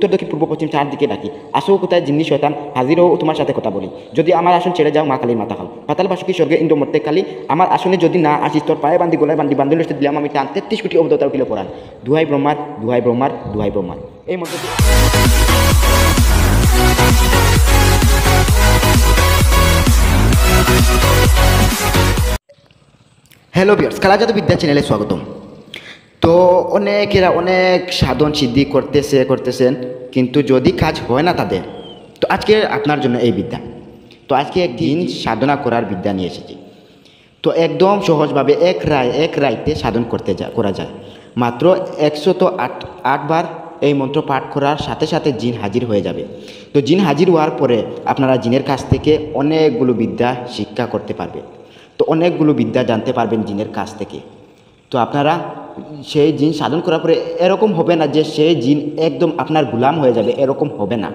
উত্তর দক্ষিণ পূর্ব পশ্চিম চারদিকে ডাকি, আসো কোথায় জিন্নি শয়তান, হাজির হও তোমার সাথে কথা বলি। যদি আমার আসন ছেড়ে যাও মা কালীর মাথা খাও, পাতাল বাসুকি স্বর্গে ইন্দ্র মর্তে কালী, আমার আসনে যদি না আসিস তোর পায়ে বান্ধি গোলায় বান্ধি বান্ধব দিলাম আমি টান 33 কোটি অবতার উঠিল পড়ান। দুহাই ব্রহ্মার, দুহাই ব্রহ্মার, দুহাই ব্রহ্মার। এই মন্ত্রটি হ্যালো ভিউয়ার্স, কালাজাদু বিদ্যা চ্যানেলে স্বাগতম। তো অনেকেরা অনেক সাধন সিদ্ধি করতেছেন, কিন্তু যদি কাজ হয় না তাদের, তো আজকে আপনার জন্য এই বিদ্যা। তো আজকে একদিন সাধনা করার বিদ্যা নিয়ে এসেছি। তো একদম সহজভাবে এক রাইতে সাধন করা যায়। মাত্র 108 বার এই মন্ত্র পাঠ করার সাথে সাথে জিন হাজির হয়ে যাবে। তো জিন হাজির হওয়ার পরে আপনারা জিনের কাছ থেকে অনেকগুলো বিদ্যা শিক্ষা করতে পারবেন। তো অনেকগুলো বিদ্যা জানতে পারবেন জিনের কাছ থেকে। তো আপনারা সেই জিন সাধন করার পরে এরকম হবে না যে সেই জিন একদম আপনার গোলাম হয়ে যাবে, এরকম হবে না।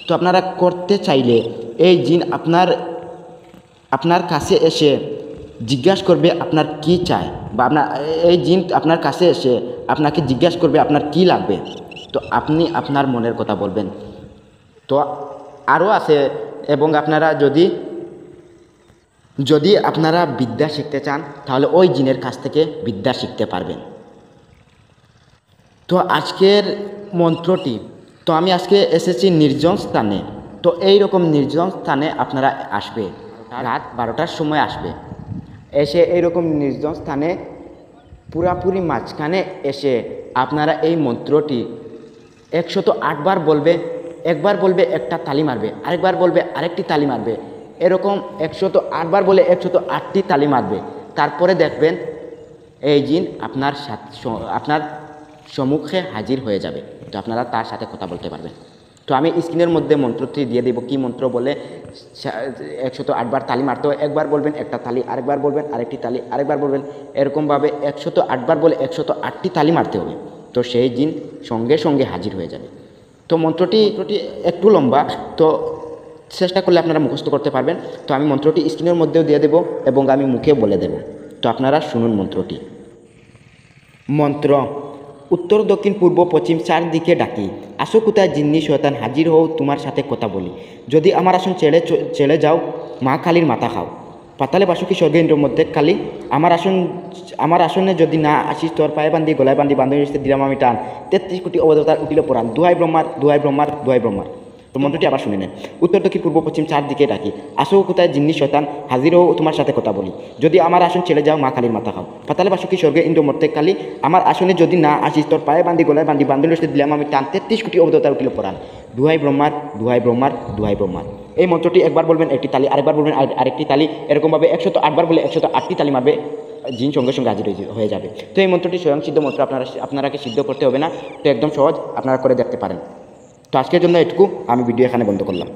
তো আপনারা করতে চাইলে এই জিন আপনার কাছে এসে জিজ্ঞাসা করবে আপনার কি চায়, বা এই জিন আপনার কাছে এসে আপনাকে জিজ্ঞাসা করবে আপনার কি লাগবে। তো আপনি আপনার মনের কথা বলবেন। তো আরও আছে, এবং আপনারা যদি আপনারা বিদ্যা শিখতে চান তাহলে ওই জিনের কাছ থেকে বিদ্যা শিখতে পারবেন। তো আজকের মন্ত্রটি, তো আমি আজকে এসেছি নির্জন স্থানে। তো এই রকম নির্জন স্থানে আপনারা আসবে, রাত 12টার সময় আসবে। এসে এইরকম নির্জন স্থানে পুরাপুরি মাঝখানে এসে আপনারা এই মন্ত্রটি 108 বার বলবে। একবার বলবে একটা তালি মারবে, আরেকবার বলবে আরেকটি তালি মারবে, এরকম 108 বার বলে 108টি তালি মারবে। তারপরে দেখবেন এই জিন আপনার সম্মুখে হাজির হয়ে যাবে। তো আপনারা তার সাথে কথা বলতে পারবেন। তো আমি স্ক্রিনের মধ্যে মন্ত্রটি দিয়ে দেব। কি মন্ত্র বলে 108 বার তালি মারতে হয়। একবার বলবেন একটা তালি, আরেকবার বলবেন আরেকটি তালি, আরেকবার বলবেন, এরকমভাবে 108 বার বলে 108টি তালি মারতে হবে। তো সেই জিন সঙ্গে সঙ্গে হাজির হয়ে যাবে। তো মন্ত্রটি একটু লম্বা, তো চেষ্টা করলে আপনারা মুখস্থ করতে পারবেন। তো আমি মন্ত্রটি স্ক্রিনের মধ্যেও দিয়ে দেব এবং আমি মুখে বলে দেব। তো আপনারা শুনুন মন্ত্রটি। মন্ত্র: উত্তর দক্ষিণ পূর্ব পশ্চিম চারদিকে ডাকি, আসো কোথায় জিন্নি শয়তান, হাজির হও তোমার সাথে কথা বলি। যদি আমার আসন ছেড়ে যাও মা কালীর মাথা খাও, পাতালে বাসুকি স্বর্গে ইন্দ্র মধ্যে কালী, আমার আসনে যদি না আসিস তোর পায়ে বান্ধি গলায় বান্ধি বান্ধবী দিলাম আমি টান 33 কোটি অবতার উঠিল পুরাণ। দুহাই ব্রহ্মার, দুহাই ব্রহ্মার, দুহাই ব্রহ্মার। তো মন্ত্রটি আবার শুনে নেন। উত্তর দক্ষিণ পূর্ব পশ্চিম চারদিকে ডাকি, আসো কোথায় জিন্নি শয়তান, হাজির হও তোমার সাথে কথা বলি। যদি আমার আসন ছেড়ে যাও মা কালীর মাথা খাও, পাতালে বাসুকি স্বর্গে ইন্দ্র মর্তে কালী, আমার আসনে যদি না আসিস তোর পায়ে বান্ধি গলায় বান্ধি বান্ধবী দিলাম আমি টান 33 কোটি অবতার উঠিল পুরাণ। দুহাই ব্রহ্মার, দুহাই ব্রহ্মার, দুহাই ব্রহ্মার। এই মন্ত্রটি একবার বলবেন একটি তালি, আরেকবার বলবেন আরেকটি তালি, এরকমভাবে 108 বার বলে 108টি তালি মারবে, জিন সঙ্গে সঙ্গে হাজির হয়ে যাবে। তো এই মন্ত্রটি স্বয়ং সিদ্ধ মন্ত্র, আপনারাকে সিদ্ধ করতে হবে না। তো একদম সহজ, আপনারা করে দেখতে পারেন। তো আজকের জন্য এটুকু, আমি ভিডিও এখানে বন্ধ করলাম।